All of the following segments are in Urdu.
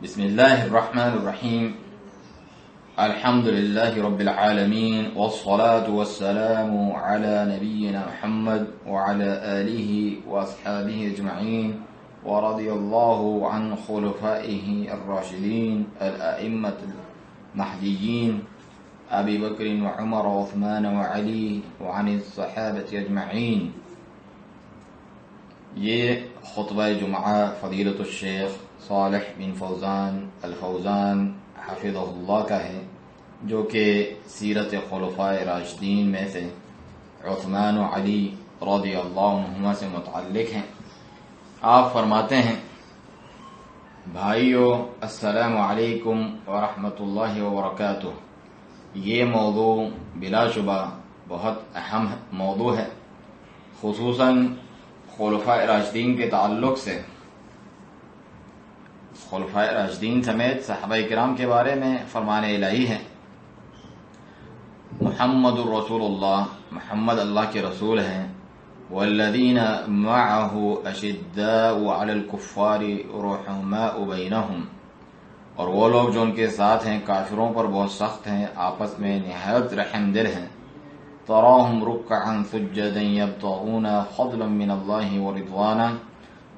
بسم الله الرحمن الرحيم. الحمد لله رب العالمين، والصلاة والسلام على نبينا محمد وعلى آله وأصحابه أجمعين، ورضي الله عن خلفائه الراشدين الأئمة المهديين أبي بكر وعمر وعثمان وعلي وعن الصحابة أجمعين۔ یہ خطبہ جمعہ فضیلت الشیخ صالح بن فوزان الفوزان حفظہ اللہ کا ہے، جو کہ سیرت خلفائے راشدین میں سے عثمان و علی رضی اللہ عنہما سے متعلق ہیں۔ آپ فرماتے ہیں: بھائیو، السلام علیکم ورحمۃ اللہ وبرکاتہ۔ یہ موضوع بلا شبہ بہت اہم موضوع ہے، خصوصاً خلفائے راشدین کے تعلق سے۔ خلفائے راشدین سمیت صحابہ کرام کے بارے میں فرمان الہی ہے: محمد الرسول اللہ، محمد اللہ کے رسول ہیں، والذین معہ اشداء علی الکفار رحماء بینہم، اور وہ لوگ جو ان کے ساتھ ہیں کافروں پر بہت سخت ہیں، آپس میں نہایت رحم دل ہیں۔ تراہم رکعا سجدا یبتغون فضلا من اللہ ورضوانا،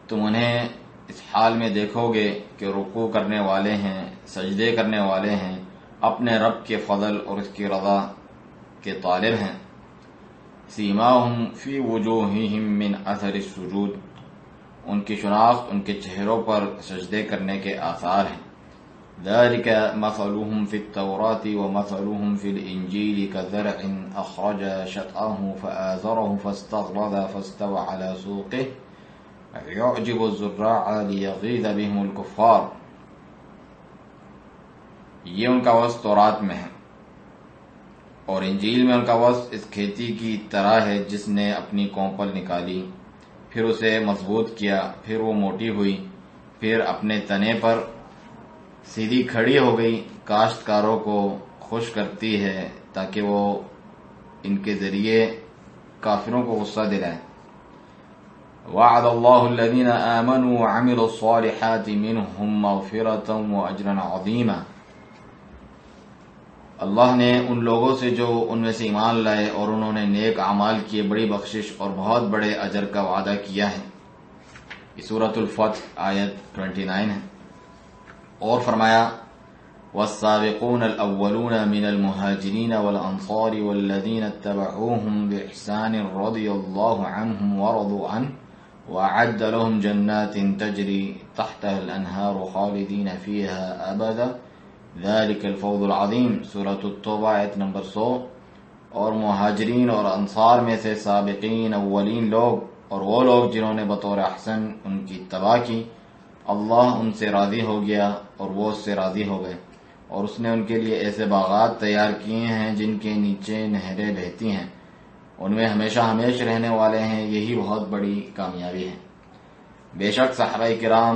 تم انہیں اس حال میں دیکھو گے کہ رکوع کرنے والے ہیں، سجدے کرنے والے ہیں، اپنے رب کے فضل اور اس کی رضا کے طالب ہیں۔ سیماہم فی وجوہہم من اثر السجود، ان کی شناخت ان کے چہروں پر سجدے کرنے کے آثار ہیں۔ ذلك مثلهم في التوراة ومثلهم في الإنجيل كزرع أخرج شطأه فآزره فاستغلظ فاستوى على سوقه يعجب الزراع ليغيظ بهم الكفار۔ یہ ان کا وصف تورات میں ہے، اور انجیل میں ان کا وصف اس کھیتی کی طرح ہے جس نے اپنی کونپل نکالی، پھر اسے مضبوط کیا، پھر وہ موٹی ہوئی، پھر اپنے تنے پر سیدھی کھڑی ہو گئی، کاشتکاروں کو خوش کرتی ہے تاکہ وہ ان کے ذریعے کافروں کو غصہ دلائیں۔ وعد اللہ الذین آمنوا وعملوا الصالحات منہم مغفرۃ واجرا عظیما، اللہ نے ان لوگوں سے جو ان میں سے ایمان لائے اور انہوں نے نیک اعمال کیے بڑی بخشش اور بہت بڑے اجر کا وعدہ کیا ہے۔ یہ سورۃ الفتح آیت 29 ہے۔ اور فرمایا: والسابقون الاولون من المہاجرین والانصار والذین اتبعوهم بإحسان رضی اللہ عنہم ورضوا عنہ وأعد لهم جنات تجری تحتها الانہار خالدین فیہا ابدا ذلک الفوز العظیم، سورۃ التوبہ آیت نمبر 100۔ اور مہاجرین اور انصار میں سے سابقین اولین لوگ اور وہ لوگ جنہوں نے بطور احسن ان کی اتباع کی، اللہ ان سے راضی ہو گیا اور وہ اس سے راضی ہو گئے، اور اس نے ان کے لیے ایسے باغات تیار کیے ہیں جن کے نیچے نہریں بہتی ہیں، ان میں ہمیشہ ہمیش رہنے والے ہیں، یہی بہت بڑی کامیابی ہے۔ بے شک صحابہ کرام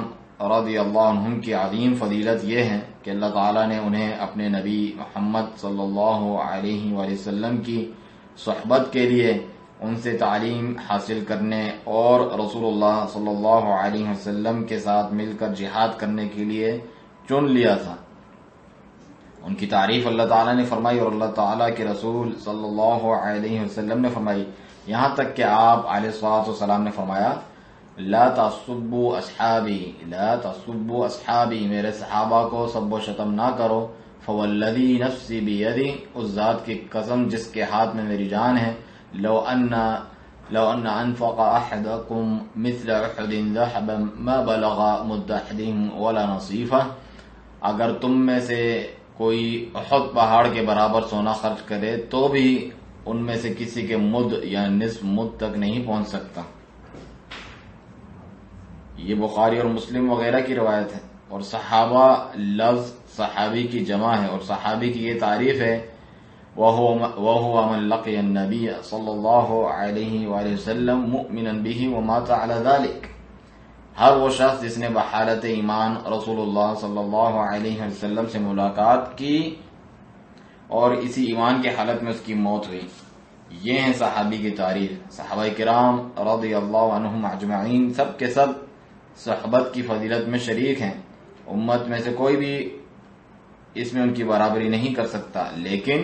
رضی اللہ عنہم کی عظیم فضیلت یہ ہے کہ اللہ تعالیٰ نے انہیں اپنے نبی محمد صلی اللہ علیہ وآلہ وسلم کی صحبت کے لیے ان سے تعلیم حاصل کرنے اور رسول اللہ صلی اللہ علیہ وسلم کے ساتھ مل کر جہاد کرنے کے لیے چن لیا تھا۔ ان کی تعریف اللہ تعالیٰ نے فرمائی اور اللہ تعالیٰ کے رسول صلی اللہ علیہ وسلم نے فرمائی، یہاں تک کہ آپ علیہ الصلوۃ والسلام نے فرمایا: لا تصبوا اصحابی، لا تصبوا اصحابی، میرے صحابہ کو سب و شتم نہ کرو، فوالذی نفسی بیدی، اس ذات کی قسم جس کے ہاتھ میں میری جان ہے، لو ان انفق احدکم مثل احد ذهبا ما بلغ مد احدهم ولا نصیفہ، اگر تم میں سے کوئی احد پہاڑ کے برابر سونا خرچ کرے تو بھی ان میں سے کسی کے مد یا نصف مد تک نہیں پہنچ سکتا۔ یہ بخاری اور مسلم وغیرہ کی روایت ہے۔ اور صحابہ لفظ صحابی کی جمع ہے، اور صحابی کی یہ تعریف ہے: وَهُوَ مَنْ لَقِيَ النَّبِيَّ صلی اللہ علیہ وآلہ وسلم مُؤْمِنًا بِهِ وَمَاتَ عَلَى ذَلِكَ، ہر وہ شخص جس نے بحالت ایمان رسول اللہ صلی اللہ علیہ وسلم سے ملاقات کی اور اسی ایمان کے حالت میں اس کی موت ہوئی۔ یہ ہیں صحابی کی تعریف۔ صحابہ کرام رضی اللہ عنہم اجمعین سب کے سب صحبت کی فضیلت میں شریک ہیں، امت میں سے کوئی بھی اس میں ان کی برابری نہیں کر سکتا، لیکن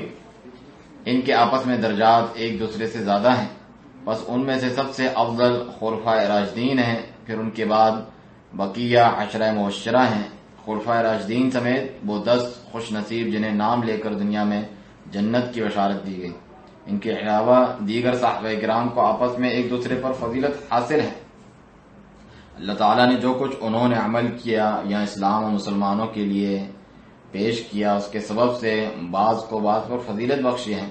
ان کے آپس میں درجات ایک دوسرے سے زیادہ ہیں۔ بس ان میں سے سب سے افضل خلفائے راشدین ہیں، پھر ان کے بعد بقیہ عشرہ مبشرہ ہیں۔ خلفائے راشدین سمیت وہ 10 خوش نصیب جنہیں نام لے کر دنیا میں جنت کی بشارت دی گئی۔ ان کے علاوہ دیگر صحابہ کرام کو آپس میں ایک دوسرے پر فضیلت حاصل ہے۔ اللہ تعالیٰ نے جو کچھ انہوں نے عمل کیا یا اسلام و مسلمانوں کے لیے پیش کیا، اس کے سبب سے بعض کو بعض پر فضیلت بخشی ہے۔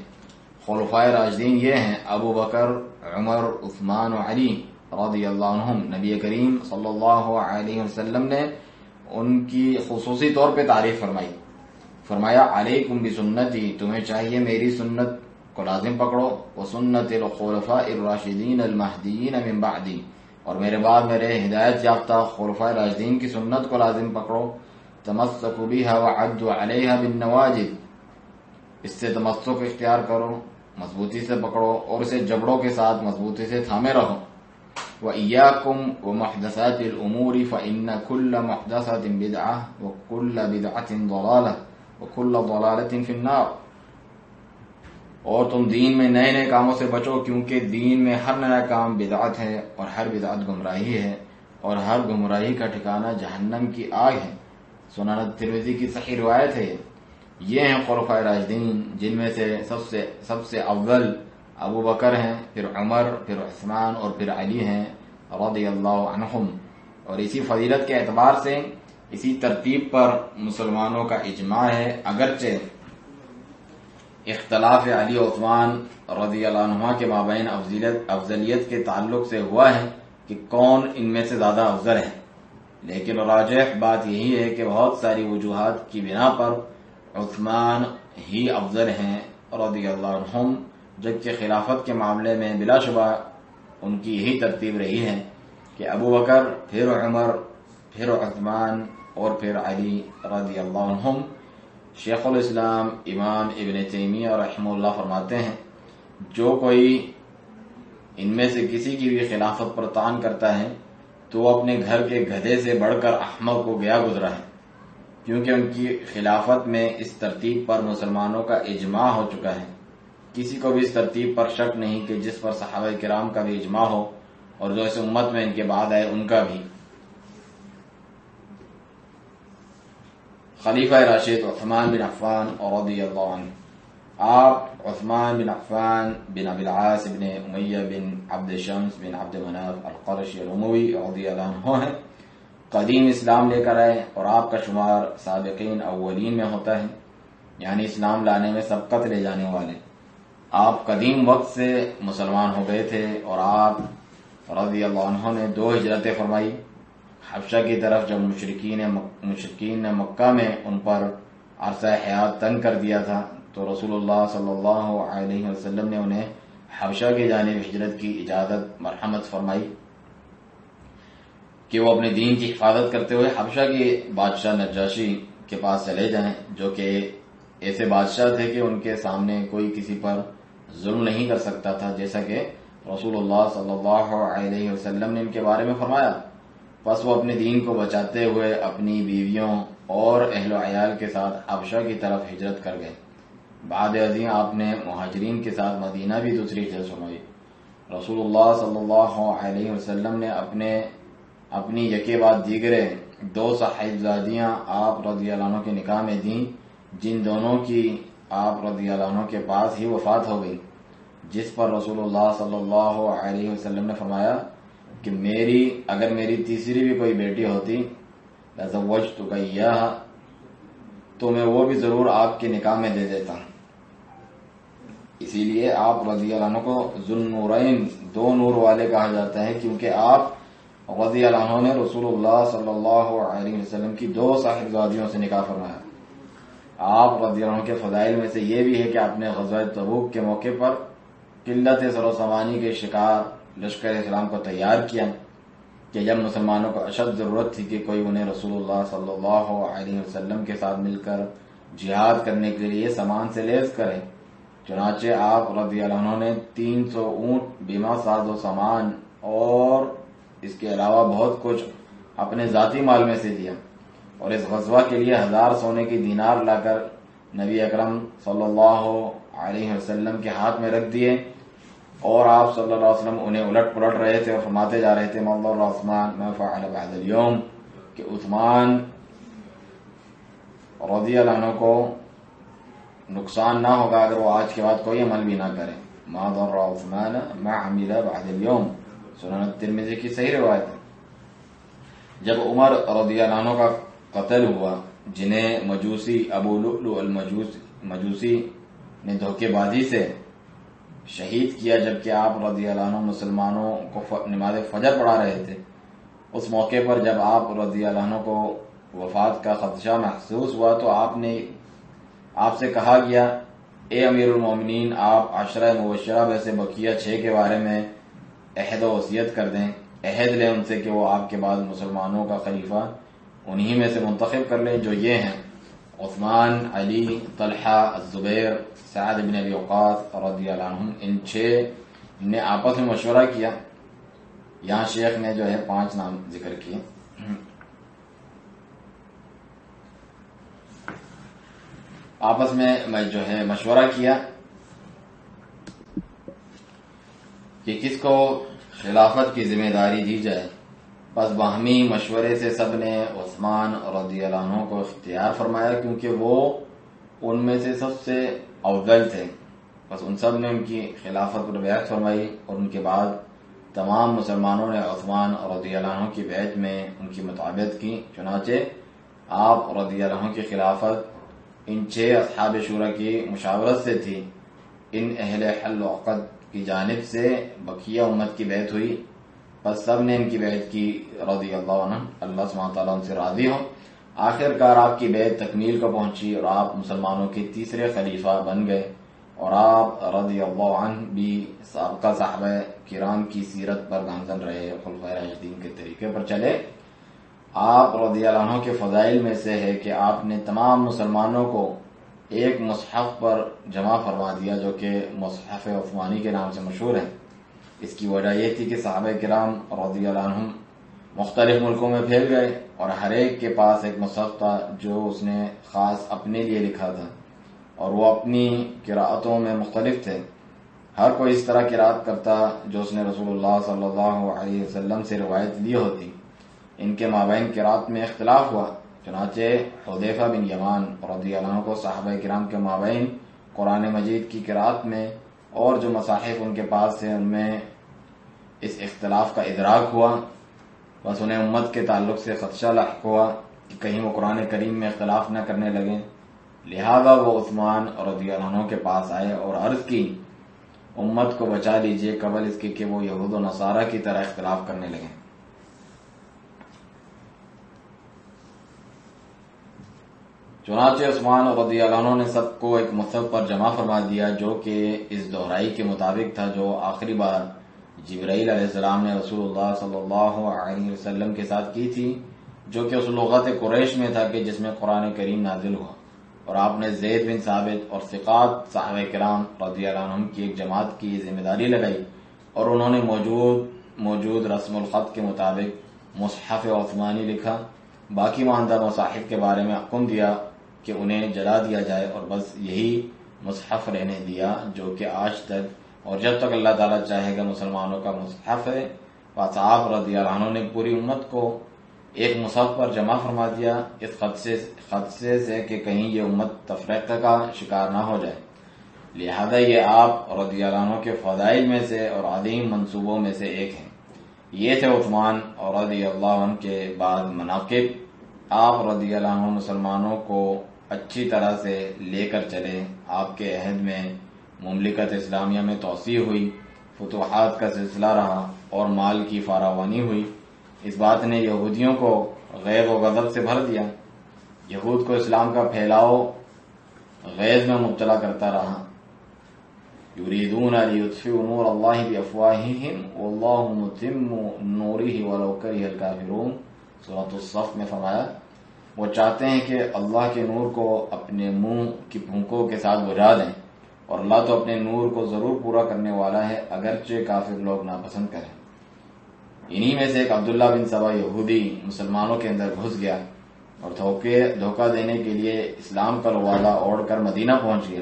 خلفائے راشدین یہ ہیں: ابو بکر، عمر، عثمان و علی رضی اللہ عنہم۔ نبی کریم صلی اللہ علیہ وسلم نے ان کی خصوصی طور پہ تعریف فرمایا علیکم بسنتی، تمہیں چاہیے میری سنت کو لازم پکڑو، وسنت الخلفاء الراشدین المہدیین من بعدی، اور میرے بعد میرے ہدایت یافتہ خلفائے راشدین کی سنت کو لازم پکڑو، تمسکوا بها وعدوا علیہا بالنواجذ، اس سے تمسک اختیار کرو، مضبوطی سے پکڑو اور اسے جبڑوں کے ساتھ مضبوطی سے تھامے رہو۔ وَإِيَّاكُمْ وَمُحْدَثَاتِ الْأُمُورِ فَإِنَّ كُلَّ مُحْدَثَةٍ بِدْعَةٍ وَكُلَّ بِدْعَةٍ ضَلَالَةٍ وَكُلَّ ضَلَالَةٍ فِي النَّارِ، اور تم دین میں نئے نئے کاموں سے بچو، کیونکہ دین میں ہر نیا کام بدعت ہے اور ہر بدعت گمراہی ہے اور ہر گمراہی کا ٹھکانہ جہنم کی آگ ہے۔ سنن ترمذی کی صحیح روایت ہے۔ یہ ہیں خلفائے راشدین، جن میں سے سب سے اول ابو بکر ہیں، پھر عمر، پھر عثمان اور پھر علی ہیں رضی اللہ عنہم۔ اور اسی فضیلت کے اعتبار سے اسی ترتیب پر مسلمانوں کا اجماع ہے، اگرچہ اختلاف علی و عثمان رضی اللہ عنہما کے مابین افضلیت کے تعلق سے ہوا ہے کہ کون ان میں سے زیادہ افضل ہے، لیکن راجح بات یہی ہے کہ بہت ساری وجوہات کی بنا پر عثمان ہی افضل ہیں رضی اللہ عنہم، جبکہ خلافت کے معاملے میں بلا شبہ ان کی یہی ترتیب رہی ہے کہ ابو بکر، پھر عمر، پھر عثمان اور پھر علی رضی اللہ عنہم۔ شیخ الاسلام امام ابن تیمیہ رحمہ اللہ فرماتے ہیں، جو کوئی ان میں سے کسی کی بھی خلافت پر طعن کرتا ہے تو وہ اپنے گھر کے گدھے سے بڑھ کر احمق کو گیا گزرا ہے، کیونکہ ان کی خلافت میں اس ترتیب پر مسلمانوں کا اجماع ہو چکا ہے۔ کسی کو بھی اس ترتیب پر شک نہیں کہ جس پر صحابہ کرام کا بھی اجماع ہو اور جو اس امت میں ان کے بعد آئے ان کا بھی۔ خلیفہ راشد عثمان بن عفان رضی اللہ عنہ، آپ عثمان بن عفان بن ابی العاص بن امیہ بن عبد شمس بن عبد مناف القرشی الاموی رضی اللہ عنہ ہیں۔ قدیم اسلام لے کر آئے اور آپ کا شمار سابقین اولین میں ہوتا ہے، یعنی اسلام لانے میں سبقت لے جانے والے۔ آپ قدیم وقت سے مسلمان ہو گئے تھے اور آپ رضی اللہ عنہ نے 2 ہجرتیں فرمائی۔ حبشہ کی طرف جب مشرکین نے مکہ میں ان پر عرصہ حیات تنگ کر دیا تھا تو رسول اللہ صلی اللہ علیہ وسلم نے انہیں حبشہ کی جانب ہجرت کی اجازت مرحمت فرمائی کہ وہ اپنے دین کی حفاظت کرتے ہوئے حبشہ کے بادشاہ نجاشی کے پاس چلے جائیں، جو کہ ایسے بادشاہ تھے کہ ان کے سامنے کوئی کسی پر ظلم نہیں کر سکتا تھا، جیسا کہ رسول اللہ صلی اللہ علیہ وسلم نے ان کے بارے میں فرمایا۔ پس وہ اپنے دین کو بچاتے ہوئے اپنی بیویوں اور اہل و عیال کے ساتھ حبشہ کی طرف ہجرت کر گئے۔ بعد ازیں آپ نے مہاجرین کے ساتھ مدینہ بھی دوسری ہجرت فرمائی۔ رسول اللہ صلی اللہ علیہ وسلم نے اپنی یکے بعد دیگرے 2 صاحبزادیاں آپ رضی اللہ عنہ کے نکاح میں دیں، جن دونوں کی آپ رضی اللہ عنہ کے پاس ہی وفات ہو گئی، جس پر رسول اللہ صلی اللہ علیہ وسلم نے فرمایا کہ اگر میری تیسری بھی کوئی بیٹی ہوتی لزوجتک ایاھا، تو میں وہ بھی ضرور آپ کے نکاح میں دے دیتا۔ اسی لیے آپ رضی اللہ عنہ کو ذو النورین، 2 نور والے کہا جاتا ہے، کیونکہ آپ رضی اللہ عنہ نے رسول اللہ صلی اللہ علیہ وسلم کی 2 صاحبزادیوں سے نکاح فرمایا۔ آپ رضی اللہ عنہ کے فضائل میں سے یہ بھی ہے کہ آپ نے غزوہ تبوک کے موقع پر قلت سر و سامانی کے شکار لشکر اسلام کو تیار کیا کہ جب مسلمانوں کو اشد ضرورت تھی کہ کوئی انہیں رسول اللہ صلی اللہ علیہ وسلم کے ساتھ مل کر جہاد کرنے کے لیے سامان سے لیس کرے، چنانچہ آپ رضی اللہ عنہ نے 300 اونٹ، بیمہ ساز و سامان اور اس کے علاوہ بہت کچھ اپنے ذاتی مال میں سے دیا۔ اور اس غزوہ کے لیے 1000 سونے کی دینار لا کر نبی اکرم صلی اللہ علیہ وسلم کے ہاتھ میں رکھ دیے، اور آپ صلی اللہ علیہ وسلم انہیں الٹ پلٹ رہے تھے اور فرماتے جا رہے تھے ما ضر عثمان ما فعل بعد اليوم، کہ عثمان رضی اللہ عنہ کو نقصان نہ ہوگا اگر وہ آج کے بعد کوئی عمل بھی نہ کرے. ما ضر عثمان ما عمل بعد اليوم، سنن ترمذی کی صحیح روایت ہے. جب عمر رضی اللہ عنہ کا قتل ہوا، جنہیں مجوسی ابو لؤلؤ المجوسی نے دھوکے بازی سے شہید کیا جبکہ آپ رضی اللہ عنہ مسلمانوں کو نماز فجر پڑھا رہے تھے، اس موقع پر جب آپ رضی اللہ عنہ کو وفات کا خدشہ محسوس ہوا تو آپ سے کہا گیا اے امیر المومنین، آپ عشرہ مبشرہ میں سے بقیہ 6 کے بارے میں عہد و وصیت کر دیں، عہد لیں ان سے کہ وہ آپ کے بعد مسلمانوں کا خلیفہ انہی میں سے منتخب کر لیں، جو یہ ہیں عثمان، علی، طلحہ، الزبیر، سعد بن ابی وقاص رضی اللہ عنہم. ان 6 نے آپس میں مشورہ کیا. یہاں شیخ نے جو ہے 5 نام ذکر کیے. آپس میں جو ہے مشورہ کیا کہ کس کو خلافت کی ذمہ داری دی جائے. بس باہمی مشورے سے سب نے عثمان رضی اللہ عنہ کو اختیار فرمایا، کیونکہ وہ ان میں سے سب سے افضل تھے. بس ان سب نے ان کی خلافت پر بیعت فرمائی، اور ان کے بعد تمام مسلمانوں نے عثمان رضی اللہ عنہ کی بیعت میں ان کی مطابقت کی. چنانچہ آپ رضی اللہ عنہ کی خلافت ان 6 اصحاب شورا کی مشاورت سے تھی. ان اہل حل و عقد کی جانب سے بقیہ امت کی بیعت ہوئی، بس سب نے ان کی بیعت کی رضی اللہ عنہ، اللہ سبحانہ تعالیٰ ان سے راضی ہو. آخر کار آپ کی بیعت تکمیل کو پہنچی اور آپ مسلمانوں کے تیسرے خلیفہ بن گئے، اور آپ رضی اللہ عنہ بھی سابقہ صحابہ کرام کی سیرت پر گامزن رہے، خلفائے راشدین کے طریقے پر چلے. آپ رضی اللہ عنہ کے فضائل میں سے ہے کہ آپ نے تمام مسلمانوں کو ایک مصحف پر جمع فرما دیا، جو کہ مصحف عثمانی کے نام سے مشہور ہے. اس کی وجہ یہ تھی کہ صحابہ کرام رضی اللہ عنہم مختلف ملکوں میں پھیل گئے، اور ہر ایک کے پاس ایک مصحف تھا جو اس نے خاص اپنے لیے لکھا تھا، اور وہ اپنی قراءتوں میں مختلف تھے. ہر کوئی اس طرح قراءت کرتا جو اس نے رسول اللہ صلی اللہ علیہ وسلم سے روایت لی ہوتی. ان کے مابین قراءت میں اختلاف ہوا. چنانچہ حذیفہ بن یمان رضی اللہ عنہ کو صحابہ کرام کے مابین قرآن مجید کی قراءت میں اور جو مصاحف ان کے پاس تھے ان میں اس اختلاف کا ادراک ہوا. بس انہیں امت کے تعلق سے خدشہ لاحق ہوا کہ کہیں وہ قرآن کریم میں اختلاف نہ کرنے لگیں. لہذا وہ عثمان رضی اللہ عنہ کے پاس آئے اور عرض کی امت کو بچا لیجئے قبل اس کے کہ وہ یہود و نصارہ کی طرح اختلاف کرنے لگیں. چنانچہ عثمان رضی اللہ عنہ نے سب کو ایک مصحف پر جمع فرما دیا، جو کہ اس دہرائی کے مطابق تھا جو آخری بار جبرائیل علیہ السلام نے رسول اللہ صلی اللہ علیہ وسلم کے ساتھ کی تھی، جو کہ اس لغت قریش میں تھا کہ جس میں قرآن کریم نازل ہوا. اور آپ نے زید بن ثابت اور ثقات صحابہ کرام رضی اللہ عنہم کی ایک جماعت کی ذمہ داری لگائی، اور انہوں نے موجود رسم الخط کے مطابق مصحف عثمانی لکھا. باقی ماندہ مصاحف کے بارے میں حکم دیا کہ انہیں جلا دیا جائے، اور بس یہی مصحف رہنے دیا جو کہ آج تک اور جب تک اللہ تعالیٰ چاہے گا مسلمانوں کا مصحف ہے. بس آپ رضی اللہ عنہ نے پوری امت کو ایک مصحف پر جمع فرما دیا اس خدشے سے کہ کہیں یہ امت تفریقہ کا شکار نہ ہو جائے. لہذا یہ آپ رضی اللہ عنہ کے فضائل میں سے اور عظیم منصوبوں میں سے ایک ہیں. یہ تھے عثمان اور رضی اللہ عنہ کے بعد مناقب. آپ رضی اللہ عنہ مسلمانوں کو اچھی طرح سے لے کر چلے. آپ کے عہد میں مملکت اسلامیہ میں توسیع ہوئی، فتوحات کا سلسلہ رہا اور مال کی فراوانی ہوئی. اس بات نے یہودیوں کو غیظ و غضب سے بھر دیا. یہود کو اسلام کا پھیلاؤ غیظ میں مبتلا کرتا رہا. یریدون لیطفئوا نور اللہ بافواہہم واللہ متم نورہ ولو کرہ الکافرون. سورۃ الصف میں فرمایا وہ چاہتے ہیں کہ اللہ کے نور کو اپنے منہ کی پھونکوں کے ساتھ بجھا دیں، اور اللہ تو اپنے نور کو ضرور پورا کرنے والا ہے اگرچہ کافر لوگ ناپسند کریں. انہی میں سے ایک عبداللہ بن سبا یہودی مسلمانوں کے اندر گھس گیا اور دھوکہ دینے کے لیے اسلام کا لبادہ اوڑھ کر مدینہ پہنچ گیا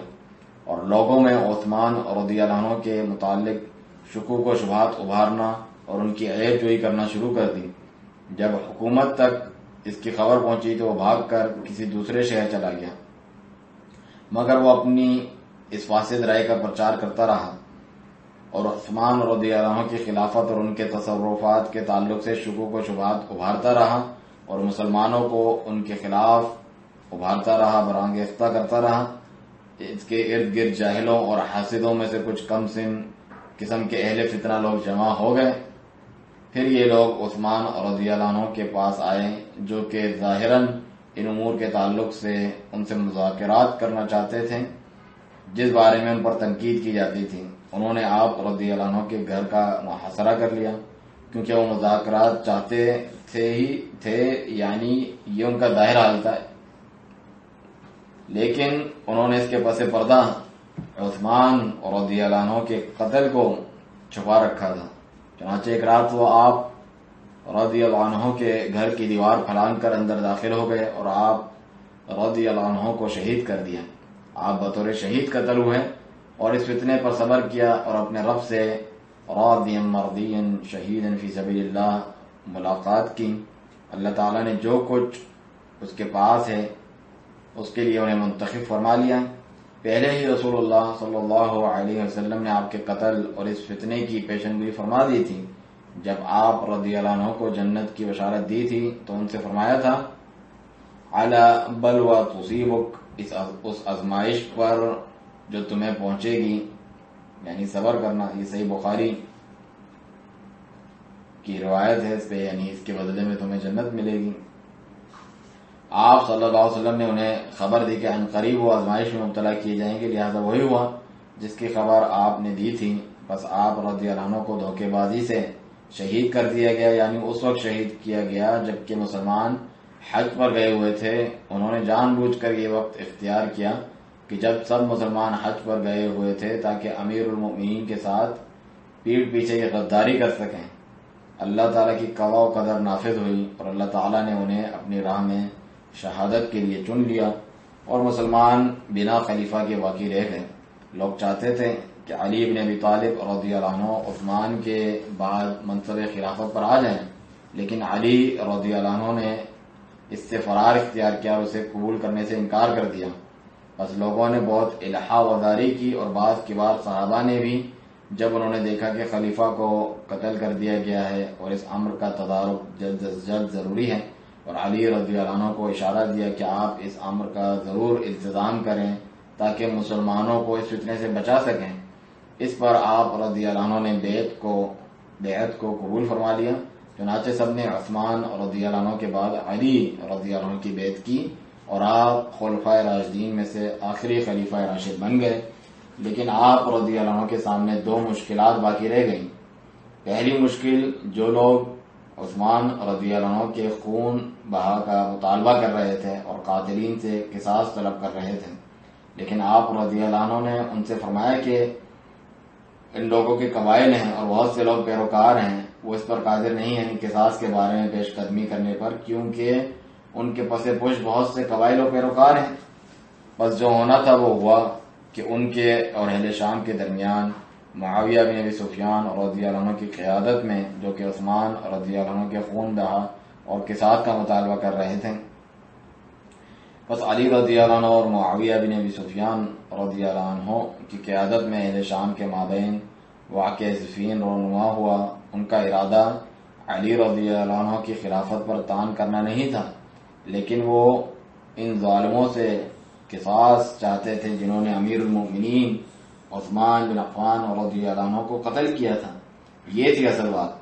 اور لوگوں میں عثمان رضی اللہ عنہ کے متعلق شکوک و شبہات ابھارنا اور ان کی عیب جوئی کرنا شروع کر دی۔ جب حکومت تک اس کی خبر پہنچی تو وہ بھاگ کر کسی دوسرے شہر چلا گیا، مگر وہ اپنی اس فاسد رائے کا پرچار کرتا رہا اور عثمان رضی اللہ عنہ کی خلافت اور ان کے تصرفات کے تعلق سے شکوک و شبہات ابھارتا رہا اور مسلمانوں کو ان کے خلاف ابھارتا رہا، برانگیختہ کرتا رہا۔ اس کے ارد گرد جاہلوں اور حاسدوں میں سے کچھ کم سن قسم کے اہل فتنہ لوگ جمع ہو گئے۔ پھر یہ لوگ عثمان رضی اللہ عنہ کے پاس آئے جو کہ ظاہراً ان امور کے تعلق سے ان سے مذاکرات کرنا چاہتے تھے جس بارے میں ان پر تنقید کی جاتی تھی۔ انہوں نے آپ رضی اللہ عنہ کے گھر کا محاصرہ کر لیا کیونکہ وہ مذاکرات چاہتے تھے، یعنی یہ ان کا ظاہر حال تھا، لیکن انہوں نے اس کے پس پردہ عثمان رضی اللہ عنہ کے قتل کو چھپا رکھا تھا۔ چنانچہ ایک رات وہ آپ رضی اللہ عنہ کے گھر کی دیوار پھلانگ کر اندر داخل ہو گئے اور آپ رضی اللہ عنہ کو شہید کر دیا۔ آپ بطور شہید قتل ہوئے اور اس فتنے پر صبر کیا اور اپنے رب سے راضیا مرضیا شہیدا فی سبیل اللہ ملاقات کی۔ اللہ تعالیٰ نے جو کچھ اس کے پاس ہے اس کے لیے انہیں منتخب فرما لیا۔ پہلے ہی رسول اللہ صلی اللہ علیہ وسلم نے آپ کے قتل اور اس فتنے کی پیشن گوئی فرما دی تھی۔ جب آپ رضی اللہ عنہ کو جنت کی بشارت دی تھی تو ان سے فرمایا تھا علی بلوى تصیبک، اس آزمائش پر جو تمہیں پہنچے گی، یعنی صبر کرنا۔ یہ صحیح بخاری کی روایت ہے اس پہ، یعنی اس کے بدلے میں تمہیں جنت ملے گی۔ آپ صلی اللہ علیہ وسلم نے انہیں خبر دی کہ عنقریب وہ آزمائش میں مبتلا کیے جائیں گے، لہذا وہی ہوا جس کی خبر آپ نے دی تھی۔ بس آپ رضی اللہ عنہ کو دھوکے بازی سے شہید کر دیا گیا، یعنی اس وقت شہید کیا گیا جبکہ مسلمان حج پر گئے ہوئے تھے۔ انہوں نے جان بوجھ کر یہ وقت اختیار کیا کہ جب سب مسلمان حج پر گئے ہوئے تھے تاکہ امیر المؤمنین کے ساتھ پیٹھ پیچھے یہ غداری کر سکیں۔ اللہ تعالیٰ کی قضا و قدر نافذ ہوئی اور اللہ تعالیٰ نے انہیں اپنی راہ میں شہادت کے لیے چن لیا اور مسلمان بنا خلیفہ کے باقی رہ گئے۔ لوگ چاہتے تھے کہ علی بن ابی طالب رضی اللہ عنہ عثمان کے بعد منصب خلافت پر آ جائیں، لیکن علی رضی اللہ عنہ نے اس سے فرار اختیار کیا اور اسے قبول کرنے سے انکار کر دیا۔ بس لوگوں نے بہت الحاح وزاری کی اور بعض کبار صحابہ نے بھی جب انہوں نے دیکھا کہ خلیفہ کو قتل کر دیا گیا ہے اور اس امر کا تدارک جلد از جلد ضروری ہے، اور علی رضی اللہ عنہ کو اشارہ دیا کہ آپ اس امر کا ضرور التزام کریں تاکہ مسلمانوں کو اس فتنے سے بچا سکیں، اس پر آپ رضی اللہ عنہ نے بیعت کو قبول فرما لیا۔ چنانچہ سب نے عثمان رضی اللہ عنہ کے بعد علی رضی اللہ عنہ کی بیعت کی اور آپ خلفائے راشدین میں سے آخری خلیفہ راشد بن گئے۔ لیکن آپ رضی اللہ عنہ کے سامنے دو مشکلات باقی رہ گئیں۔ پہلی مشکل، جو لوگ عثمان رضی اللہ عنہ کے خون بہا کا مطالبہ کر رہے تھے اور قاتلین سے قصاص طلب کر رہے تھے، لیکن آپ رضی اللہ عنہ نے ان سے فرمایا کہ ان لوگوں کے قبائل ہیں اور بہت سے لوگ پیروکار ہیں، وہ اس پر قادر نہیں ہیں قصاص کے بارے میں پیش قدمی کرنے پر، کیونکہ ان کے پس پشت بہت سے قبائل و پیروکار ہیں۔ بس جو ہونا تھا وہ ہوا کہ ان کے اور اہل شام کے درمیان معاویہ بن ابی سفیان رضی اللہ عنہ کی قیادت میں، جو کہ عثمان رضی اللہ عنہ کے خون بہا اور قصاص کا مطالبہ کر رہے تھے، بس علی رضی اللہ عنہ اور معاویہ بن ابی سفیان رضی اللہ عنہ کی قیادت میں اہل شام کے مابین واقع صفین رونما ہوا۔ ان کا ارادہ علی رضی اللہ عنہ کی خلافت پر طعن کرنا نہیں تھا، لیکن وہ ان ظالموں سے قصاص چاہتے تھے جنہوں نے امیر المؤمنین عثمان بن عفان رضی اللہ عنہ کو قتل کیا تھا۔ یہ تھی اصل بات۔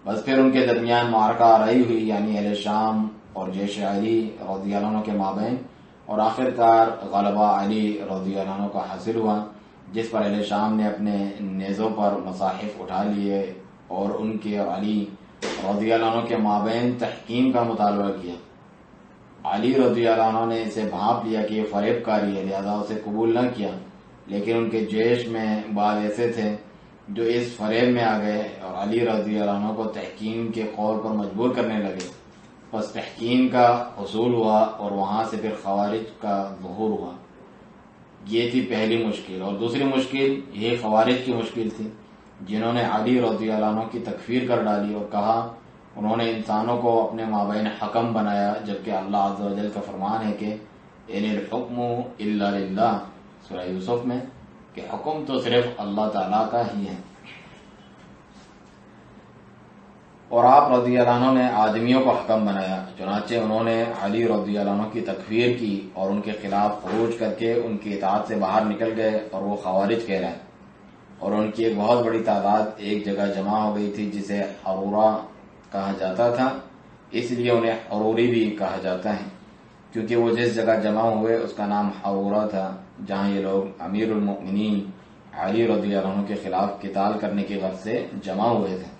بس پھر ان کے درمیان معرکہ آرائی ہوئی، یعنی اہل شام اور جیش علی رضی اللہ عنہ کے مابین، اور آخرکار غلبہ علی رضی اللہ عنہ کا حاصل ہوا، جس پر اہل شام نے اپنے نیزوں پر مصاحف اٹھا لیے اور ان کے اور علی رضی اللہ عنہ کے مابین تحکیم کا مطالبہ کیا۔ علی رضی اللہ عنہ نے اسے بھانپ لیا کہ یہ فریب کاری ہے، لہذا اسے قبول نہ کیا، لیکن ان کے جیش میں بعض ایسے تھے جو اس فریب میں آ گئے اور علی رضی اللہ عنہ کو تحکیم کے قول پر مجبور کرنے لگے۔ پس تحکیم کا حصول ہوا اور وہاں سے پھر خوارج کا ظہور ہوا۔ یہ تھی پہلی مشکل۔ اور دوسری مشکل یہ خوارج کی مشکل تھی، جنہوں نے علی رضی اللہ عنہ کی تکفیر کر ڈالی اور کہا، انہوں نے انسانوں کو اپنے مابین حکم بنایا، جبکہ اللہ عز و جل کا فرمان ہے کہ ان الحکم الا للہ، سورہ یوسف میں، کہ حکم تو صرف اللہ تعالیٰ کا ہی ہے۔ اور آپ رضی اللہ عنہ نے آدمیوں کو حکم بنایا، چنانچہ انہوں نے علی رضی اللہ عنہ کی تکفیر کی اور ان کے خلاف خروج کر کے ان کی اطاعت سے باہر نکل گئے اور وہ خوارج کہلائے۔ اور ان کی ایک بہت بڑی تعداد ایک جگہ جمع ہو گئی تھی جسے حرورہ کہا جاتا تھا، اس لیے انہیں حروری بھی کہا جاتا ہے، کیونکہ وہ جس جگہ جمع ہوئے اس کا نام حرورہ تھا، جہاں یہ لوگ امیر المؤمنین علی رضی اللہ عنہ کے خلاف قتال کرنے کی غرض سے جمع ہوئے تھے۔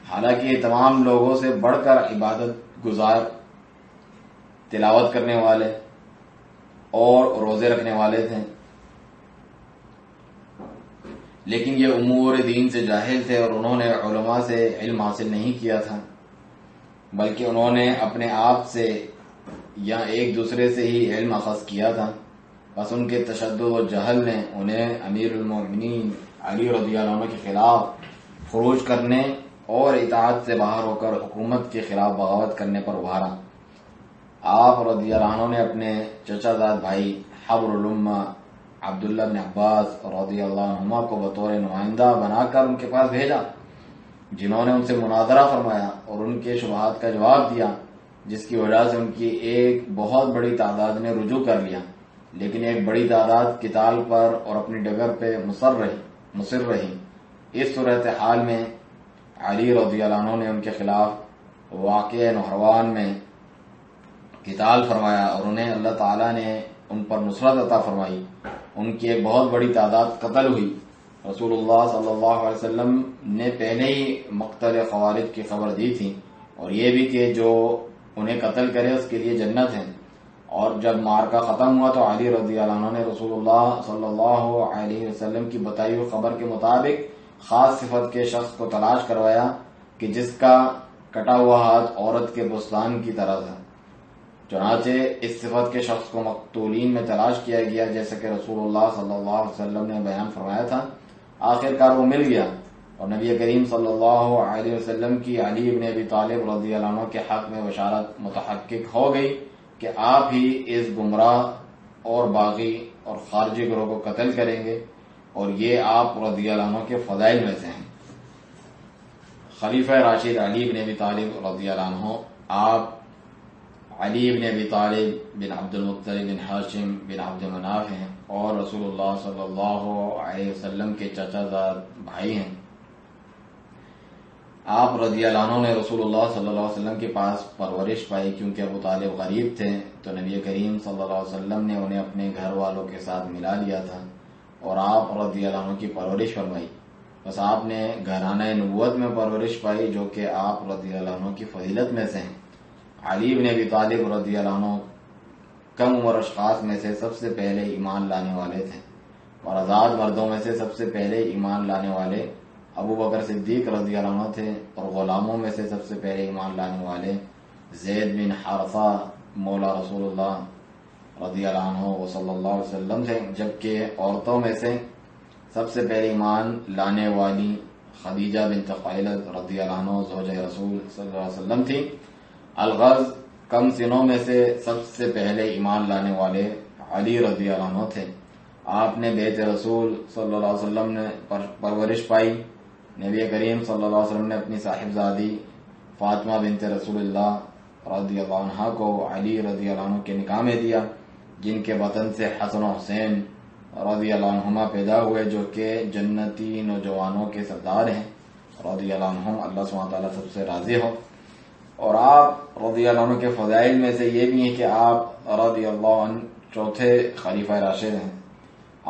حالانکہ یہ تمام لوگوں سے بڑھ کر عبادت گزار، تلاوت کرنے والے اور روزے رکھنے والے تھے، لیکن یہ امور دین سے جاہل تھے اور انہوں نے علماء سے علم حاصل نہیں کیا تھا، بلکہ انہوں نے اپنے آپ سے یا ایک دوسرے سے ہی علم اخذ کیا تھا۔ بس ان کے تشدد و جہل نے انہیں امیر المؤمنین علی رضی اللہ عنہ کے خلاف خروج کرنے اور اطاعت سے باہر ہو کر حکومت کے خلاف بغاوت کرنے پر ابھارا۔ آپ رضی اللہ عنہ نے اپنے چچا زاد بھائی حبر الامہ عبداللہ بن عباس رضی اللہ عنہما کو بطور نمائندہ بنا کر ان کے پاس بھیجا، جنہوں نے ان سے مناظرہ فرمایا اور ان کے شبہات کا جواب دیا، جس کی وجہ سے ان کی ایک بہت بڑی تعداد نے رجوع کر لیا، لیکن ایک بڑی تعداد قتال پر اور اپنی ڈگر پہ مصر رہی۔ اس صورتحال میں علی رضی اللہ عنہ نے ان کے خلاف واقع نہروان میں قتال فرمایا اور انہیں اللہ تعالیٰ نے ان پر نصرت عطا فرمائی۔ ان کی ایک بہت بڑی تعداد قتل ہوئی۔ رسول اللہ صلی اللہ علیہ وسلم نے پہلے ہی مقتل خوارج کی خبر دی تھی، اور یہ بھی کہ جو انہیں قتل کرے اس کے لیے جنت ہے۔ اور جب مارکا ختم ہوا تو علی رضی اللہ عنہ نے رسول اللہ صلی اللہ علیہ وسلم کی بتائی ہوئی خبر کے مطابق خاص صفت کے شخص کو تلاش کروایا کہ جس کا کٹا ہوا ہاتھ عورت کے بستان کی طرح تھا۔ چنانچہ اس صفت کے شخص کو مقتولین میں تلاش کیا گیا، جیسا کہ رسول اللہ صلی اللہ علیہ وسلم نے بیان فرمایا تھا۔ آخر کار وہ مل گیا، اور نبی کریم صلی اللہ علیہ وسلم کی علی بن ابی طالب رضی اللہ عنہ کے حق میں بشارت متحقق ہو گئی کہ آپ ہی اس گمراہ اور باغی اور خارجی گروہ کو قتل کریں گے، اور یہ آپ رضی اللہ عنہ کے فضائل میں سے ہیں۔ خلیفہ راشد علی بن ابی طالب رضی اللہ عنہ، آپ علی بن ابی طالب بن عبد المطلب بن ہاشم بن عبد مناف ہیں اور رسول اللہ صلی اللہ علیہ وسلم کے چچا زاد بھائی ہیں۔ آپ رضی اللہ عنہ نے رسول اللہ صلی اللہ علیہ وسلم کے پاس پرورش پائی، کیونکہ ابو طالب غریب تھے تو نبی کریم صلی اللہ علیہ وسلم نے انہیں اپنے گھر والوں کے ساتھ ملا لیا تھا اور آپ رضی اللہ عنہ کی پرورش فرمائی۔ بس آپ نے گھرانہ نبوت میں پرورش پائی، جو کہ آپ رضی اللہ عنہ کی فضیلت میں سے ہیں۔ علی بن ابی طالب رضی اللہ عنہ کم عمر اشخاص میں سے سب سے پہلے ایمان لانے والے تھے، اور آزاد مردوں میں سے سب سے پہلے ایمان لانے والے ابو بکر صدیق رضی اللہ عنہ تھے، اور غلاموں میں سے سب سے پہلے ایمان لانے والے زید بن حارثہ مولا رسول اللہ رضی اللہ عنہ و صلی اللہ علیہ وسلم تھے، جبکہ عورتوں میں سے سب سے پہلے ایمان لانے والی خدیجہ بنت خویلد رضی اللہ عنہ زوجہ رسول صلی اللہ علیہ وسلم تھی۔ الغرض کم سنوں میں سے سب سے پہلے ایمان لانے والے علی رضی اللہ عنہ تھے۔ آپ نے بیت رسول صلی اللہ علیہ وسلم نے پرورش پائی۔ نبی کریم صلی اللہ علیہ وسلم نے اپنی صاحبزادی فاطمہ بنت رسول اللہ رضی اللہ عنہ کو علی رضی اللہ عنہ کے نکاح میں دیا، جن کے وطن سے حسن و حسین رضی اللہ عنہما پیدا ہوئے، جو کہ جنتی نوجوانوں کے سردار ہیں رضی اللہ عنہم، اللہ سبحانہ وتعالیٰ سب سے راضی ہو۔ اور آپ رضی اللہ عنہ کے فضائل میں سے یہ بھی ہے کہ آپ رضی اللہ عنہ چوتھے خلیفہ راشد ہیں۔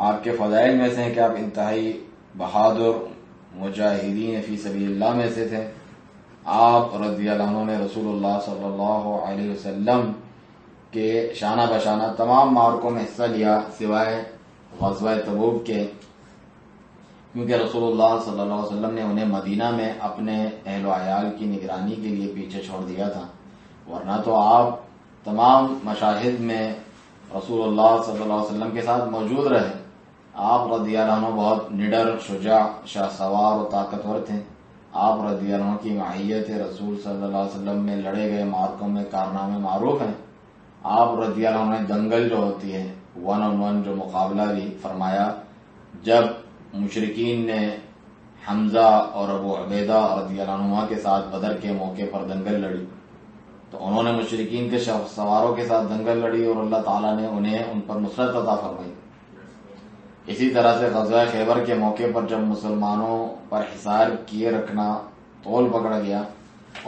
آپ کے فضائل میں سے ہیں کہ آپ انتہائی بہادر مجاہدین فی سبیل اللہ میں سے تھے۔ آپ رضی اللہ عنہ نے رسول اللہ صلی اللہ علیہ وسلم کے شانہ بشانہ تمام معرکوں میں حصہ لیا سوائے غزوہ تبوک کے، کیونکہ رسول اللہ صلی اللہ علیہ وسلم نے انہیں مدینہ میں اپنے اہل و عیال کی نگرانی کے لیے پیچھے چھوڑ دیا تھا۔ ورنہ تو آپ تمام مشاہد میں رسول اللہ صلی اللہ علیہ وسلم کے ساتھ موجود رہے. آپ رضی اللہ عنہ بہت نڈر، شجاع، شاہ سوار و طاقتور تھے. آپ رضی اللہ عنہ کی معیت رسول صلی اللہ علیہ وسلم میں لڑے گئے معرکوں میں کارنامے معروف ہیں. آپ رضی اللہ عنہ نے دنگل جو ہوتی ہے 1-on-1 جو مقابلہ بھی فرمایا. جب مشرکین نے حمزہ اور ابو عبیدہ رضی اللہ عنہ کے ساتھ بدر کے موقع پر دنگل لڑی تو انہوں نے مشرکین کے سواروں کے ساتھ دنگل لڑی اور اللہ تعالیٰ نے انہیں ان پر نصرت عطا فرمائی. اسی طرح سے غزوہ خیبر کے موقع پر جب مسلمانوں پر حصار کیے رکھنا طول پکڑ گیا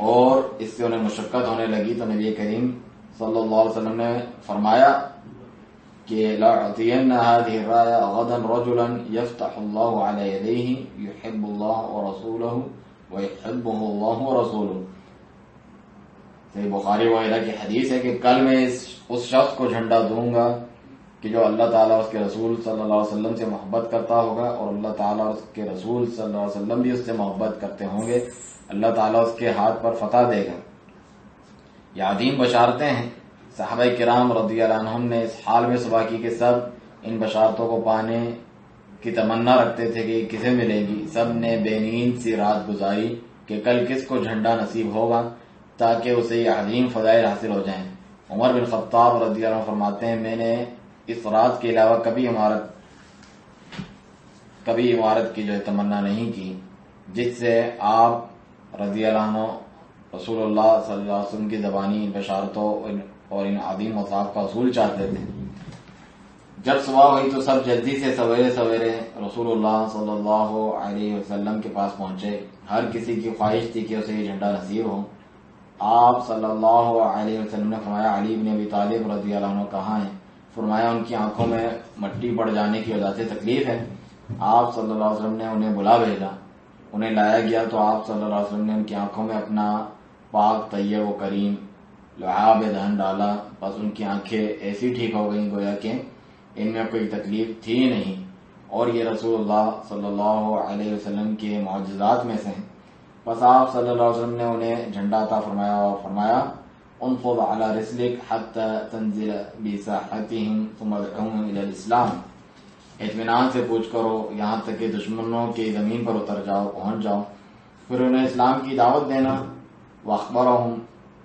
اور اس سے انہیں مشقت ہونے لگی تو نبی کریم صلی اللہ علیہ وسلم نے فرمایا کہ لَأُعْطِيَنَّ هَذِهِ الرَّايَةَ غَدًا رَجُلًا يَفْتَحُ اللَّهُ عَلَى يَدَيْهِ يُحِبُّ اللَّهَ وَرَسُولَهُ وَيُحِبُّهُ اللَّهُ وَرَسُولُهُ. صحیح بخاری وغیرہ کی حدیث ہے کہ کل میں اس شخص کو جھنڈا دوں گا کہ جو اللہ تعالیٰ اس کے رسول صلی اللہ علیہ وسلم سے محبت کرتا ہوگا اور اللہ تعالیٰ اس کے رسول صلی اللہ علیہ وسلم بھی اس سے محبت کرتے ہوں گے. اللہ تعالیٰ اس کے ہاتھ پر فتح دے گا. یہ عظیم بشارتیں ہیں. صحابہ کرام رضی اللہ عنہم نے اس حال میں صبح کی کہ سب ان بشارتوں کو پانے کی تمنا رکھتے تھے کہ کسے ملے گی. سب نے بے نیند سی رات گزاری کہ کل کس کو جھنڈا نصیب ہوگا تاکہ اسے یہ عظیم فضائل حاصل ہو جائیں. عمر بن خطاب رضی اللہ عنہ فرماتے ہیں میں نے اس رات کے علاوہ کبھی عمارت کی جو تمنا نہیں کی جس سے آپ رضی اللہ عنہ رسول اللہ صلی اللہ علیہ وسلم کی زبانی ان بشارتوں اور ان عظیم مصاف کا حصول چاہتے تھے. جب صبح ہوئی تو سب جلدی سے سویرے رسول اللہ صلی اللہ علیہ وسلم کے پاس پہنچے. ہر کسی کی خواہش تھی کہ اسے یہ جھنڈا نصیب ہو. آپ صلی اللہ علیہ وسلم نے فرمایا علی بن ابی طالب رضی اللہ عنہ کہاں ہیں؟ فرمایا ان کی آنکھوں میں مٹی پڑ جانے کی وجہ سے تکلیف ہے. آپ صلی اللہ علیہ وسلم نے انہیں بلا بھیجا. انہیں لایا گیا تو آپ صلی اللہ علیہ وسلم نے ان کی آنکھوں میں اپنا پاک طیب و کریم لعاب دہن ڈالا. بس ان کی آنکھیں ایسی ٹھیک ہو گئیں گویا کہ ان میں کوئی تکلیف تھی نہیں. اور یہ رسول اللہ صلی اللہ علیہ وسلم کے معجزات میں سے ہیں. بس آپ صلی اللہ علیہ وسلم نے انہیں جھنڈا عطا فرمایا اور فرمایا انفض على رسلك حتى تنزل بساحتهم ثم ادعوهم الى الاسلام. اطمینان سے پوچھ کرو یہاں تک کہ دشمنوں کی زمین پر اتر جاؤ، پہنچ جاؤ، پھر انہیں اسلام کی دعوت دینا. واخبرهم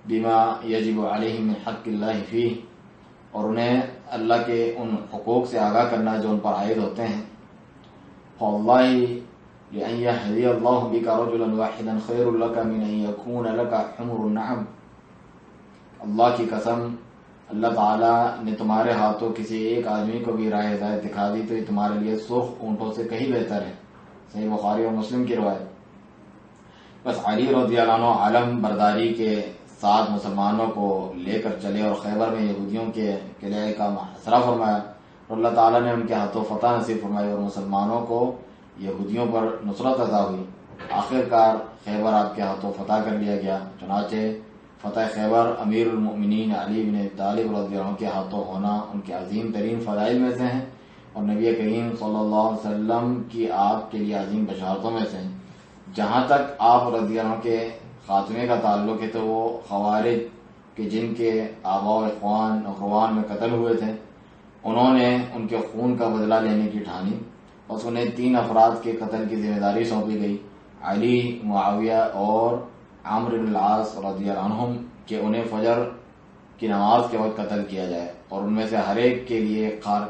بما يجب عليهم من حق الله فيه، اور انہیں اللہ کے ان حقوق سے آگاہ کرنا جو ان پر عائد ہوتے ہیں. فوالله لأن يهدي الله بك رجلا واحدا خير لك من أن يكون لك حمر النعم. اللہ کی قسم اللہ تعالیٰ نے تمہارے ہاتھوں کسی ایک آدمی کو بھی راہ ہدایت دکھا دی تو یہ تمہارے لیے سرخ اونٹوں سے کہیں بہتر ہے. صحیح بخاری اور مسلم کی روایت. بس علی رضی اللہ عنہ علم برداری کے ساتھ مسلمانوں کو لے کر چلے اور خیبر میں یہودیوں کے قلعے کا محاصرہ فرمایا اور اللہ تعالیٰ نے ان کے ہاتھوں فتح نصیب فرمائی اور مسلمانوں کو یہودیوں پر نصرت عطا ہوئی. آخرکار خیبر آپ کے ہاتھوں فتح کر لیا گیا. چنانچہ فتح خیبر امیر المؤمنین علی بن ابی طالب رضی اللہ عنہ کے ہاتھوں ہونا ان کے عظیم ترین فضائل میں سے ہیں اور نبی کریم صلی اللہ علیہ وسلم کی آپ کے لیے عظیم بشارتوں میں سے ہیں. جہاں تک آپ رضی اللہ عنہ کے خاتمے کا تعلق ہے تو وہ خوارج کہ جن کے آباء و اخوان میں قتل ہوئے تھے انہوں نے ان کے خون کا بدلہ لینے کی ٹھانی اور انہیں 3 افراد کے قتل کی ذمہ داری سونپی گئی، علی، معاویہ اور عمرو بن العاص رضی اللہ عنہم، کہ انہیں فجر کی نماز کے وقت قتل کیا جائے اور ان میں سے ہر ایک کے لیے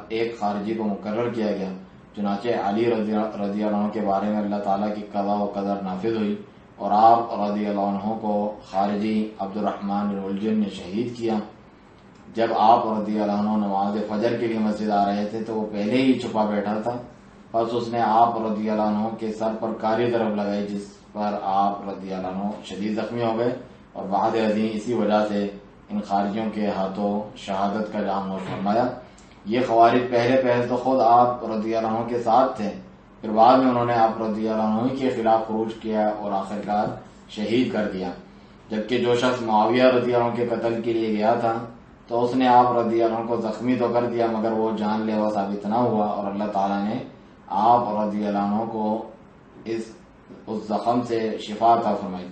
ایک خارجی کو مقرر کیا گیا. چنانچہ علی رضی اللہ عنہ کے بارے میں اللہ تعالیٰ کی قضا و قدر نافذ ہوئی اور آپ رضی اللہ عنہ کو خارجی عبد الرحمن بن الجن نے شہید کیا. جب آپ رضی اللہ عنہ نماز فجر کے لیے مسجد آ رہے تھے تو وہ پہلے ہی چھپا بیٹھا تھا. بس اس نے آپ رضی اللہ عنہ کے سر پر کاری ضرب لگائی جس پر آپ رضی اللہ عنہ شدید زخمی ہو گئے اور بعد ازیں اسی وجہ سے ان خارجیوں کے ہاتھوں شہادت کا جام نوش فرمایا. یہ خوارج پہلے تو خود آپ رضی اللہ عنہ کے ساتھ تھے، پھر بعد میں انہوں نے آپ رضی اللہ عنہ کے خلاف خروج کیا اور آخرکار شہید کر دیا. جبکہ جو شخص معاویہ رضی اللہ عنہ کے قتل کے لیے گیا تھا تو اس نے آپ رضی اللہ عنہ کو زخمی تو کر دیا مگر وہ جان لیوا ثابت نہ ہوا اور اللہ تعالیٰ نے آپ رضی اللہ عنہ کو اس زخم سے شفا عطا فرمائی.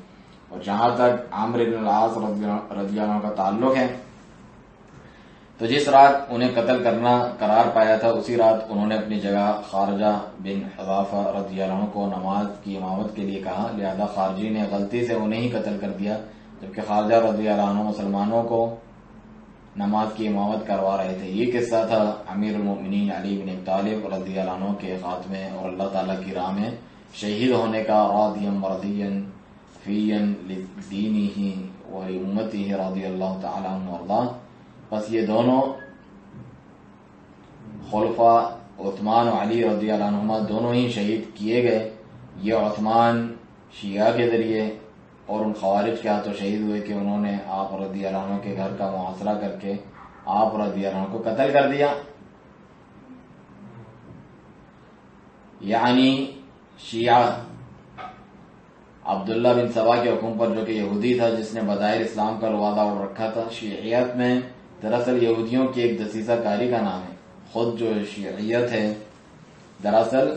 اور جہاں تک عامر بن العاص رضی اللہ عنہ کا تعلق ہے تو جس رات انہیں قتل کرنا قرار پایا تھا اسی رات انہوں نے اپنی جگہ خارجہ بن حذافہ رضی اللہ عنہ کو نماز کی امامت کے لیے کہا، لہذا خارجی نے غلطی سے انہیں ہی قتل کر دیا، جبکہ خارجہ رضی اللہ عنہ مسلمانوں کو نماز کی امامت کروا رہے تھے۔ یہ قصہ تھا امیر المؤمنین علی بن ابی طالب رضی اللہ عنہ کے خاتمے اور اللہ تعالیٰ کی راہ میں شہید ہونے کا، راضیا مرضیا فیا لدینہ و امتہ رضی اللہ تعالی عنہ وارضاہ۔ بس یہ دونوں خلفاء عثمان و علی رضی اللہ عنہما دونوں ہی شہید کیے گئے۔ یہ عثمان شیعہ کے ذریعے اور ان خوارج کے ہاتھوں شہید ہوئے کہ انہوں نے آپ رضی اللہ عنہ کے گھر کا محاصرہ کر کے آپ رضی اللہ عنہ کو قتل کر دیا۔ یعنی شیعہ عبداللہ بن سبا کے حکم پر، جو کہ یہودی تھا جس نے بظاہر اسلام کا وعدہ اڑ رکھا تھا، شیعیت میں دراصل یہودیوں کی ایک دسیسہ کاری کا نام ہے۔ خود جو شیعیت ہے دراصل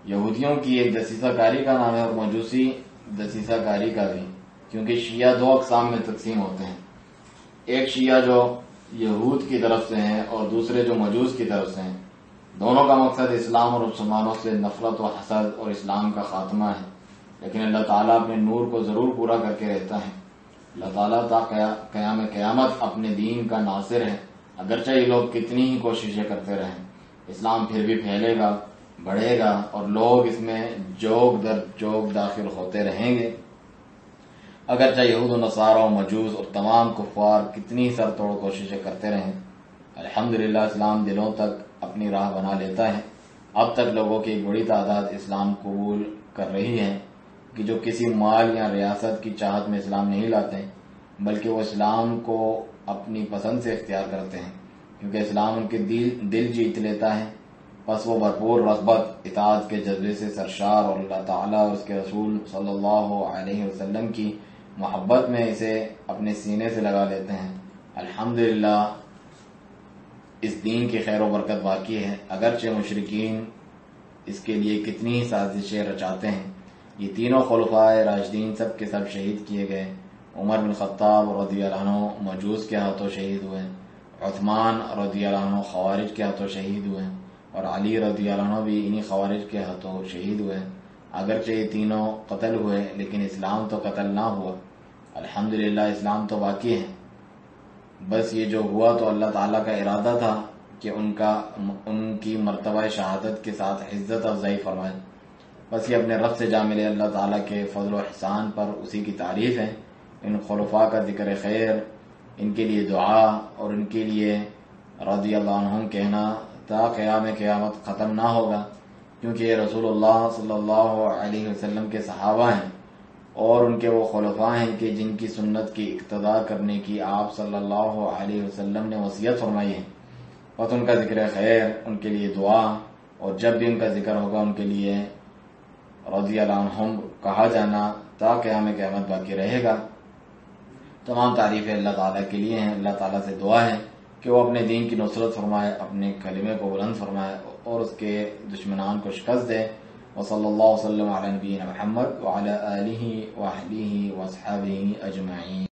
یہودیوں کی ایک دسیسہ کاری کا نام ہے اور مجوسی دسیسہ کاری کا بھی، کیونکہ شیعہ دو اقسام میں تقسیم ہوتے ہیں، ایک شیعہ جو یہود کی طرف سے ہیں اور دوسرے جو مجوس کی طرف سے ہیں۔ دونوں کا مقصد اسلام اور مسلمانوں سے نفرت و حسد اور اسلام کا خاتمہ ہے، لیکن اللہ تعالیٰ اپنے نور کو ضرور پورا کر کے رہتا ہے۔ اللہ تعالیٰ تا قیام قیامت اپنے دین کا ناصر ہے، اگرچہ یہ لوگ کتنی ہی کوششیں کرتے رہیں، اسلام پھر بھی پھیلے گا، بڑھے گا اور لوگ اس میں جوگ در جوگ داخل ہوتے رہیں گے۔ اگرچہ یہود و نصارہ و مجوس اور تمام کفار کتنی سر توڑ کوششیں کرتے رہیں، الحمدللہ اسلام دلوں تک اپنی راہ بنا لیتا ہے۔ اب تک لوگوں کی ایک بڑی تعداد اسلام قبول کر رہی ہے کہ جو کسی مال یا ریاست کی چاہت میں اسلام نہیں لاتے بلکہ وہ اسلام کو اپنی پسند سے اختیار کرتے ہیں، کیونکہ اسلام ان کے دل جیت لیتا ہے۔ پس وہ بھرپور رغبت اطاعت کے جذبے سے سرشار اور اللہ تعالیٰ اور اس کے رسول صلی اللہ علیہ وسلم کی محبت میں اسے اپنے سینے سے لگا لیتے ہیں۔ الحمدللہ اس دین کی خیر و برکت باقی ہے، اگرچہ مشرکین اس کے لیے کتنی ہی سازشیں رچاتے ہیں۔ یہ تینوں خلفاء راشدین سب کے سب شہید کیے گئے۔ عمر بن خطاب رضی اللہ عنہ مجوس کے ہاتھوں شہید ہوئے، عثمان رضی اللہ عنہ خوارج کے ہاتھوں شہید ہوئے اور علی رضی اللہ عنہ بھی انہی خوارج کے ہاتھوں شہید ہوئے۔ اگرچہ یہ تینوں قتل ہوئے لیکن اسلام تو قتل نہ ہوا، الحمدللہ اسلام تو باقی ہے۔ بس یہ جو ہوا تو اللہ تعالیٰ کا ارادہ تھا کہ ان کی مرتبہ شہادت کے ساتھ عزت افزائی فرمائے۔ بس یہ اپنے رب سے جا ملے، اللہ تعالیٰ کے فضل و احسان پر اسی کی تعریف ہے۔ ان خلفاء کا ذکر خیر، ان کے لیے دعا اور ان کے لیے رضی اللہ عنہم کہنا تا قیام قیامت ختم نہ ہوگا، کیونکہ یہ رسول اللہ صلی اللہ علیہ وسلم کے صحابہ ہیں اور ان کے وہ خلفاء ہیں کہ جن کی سنت کی اقتداء کرنے کی آپ صلی اللہ علیہ وسلم نے وصیت فرمائی ہے۔ بس ان کا ذکر خیر، ان کے لیے دعا اور جب بھی ان کا ذکر ہوگا ان کے لیے رضی اللہ عنہم کہا جانا تا قیام قیامت باقی رہے گا۔ تمام تعریفیں اللہ تعالیٰ کے لیے ہیں۔ اللہ تعالیٰ سے دعا ہے کہ وہ اپنے دین کی نصرت فرمائے، اپنے کلمے کو بلند فرمائے اور اس کے دشمنان کو شکست دے۔ وصلی اللہ وسلم علی نبینا محمد وعلی آلہ وصحبہ اجمعین۔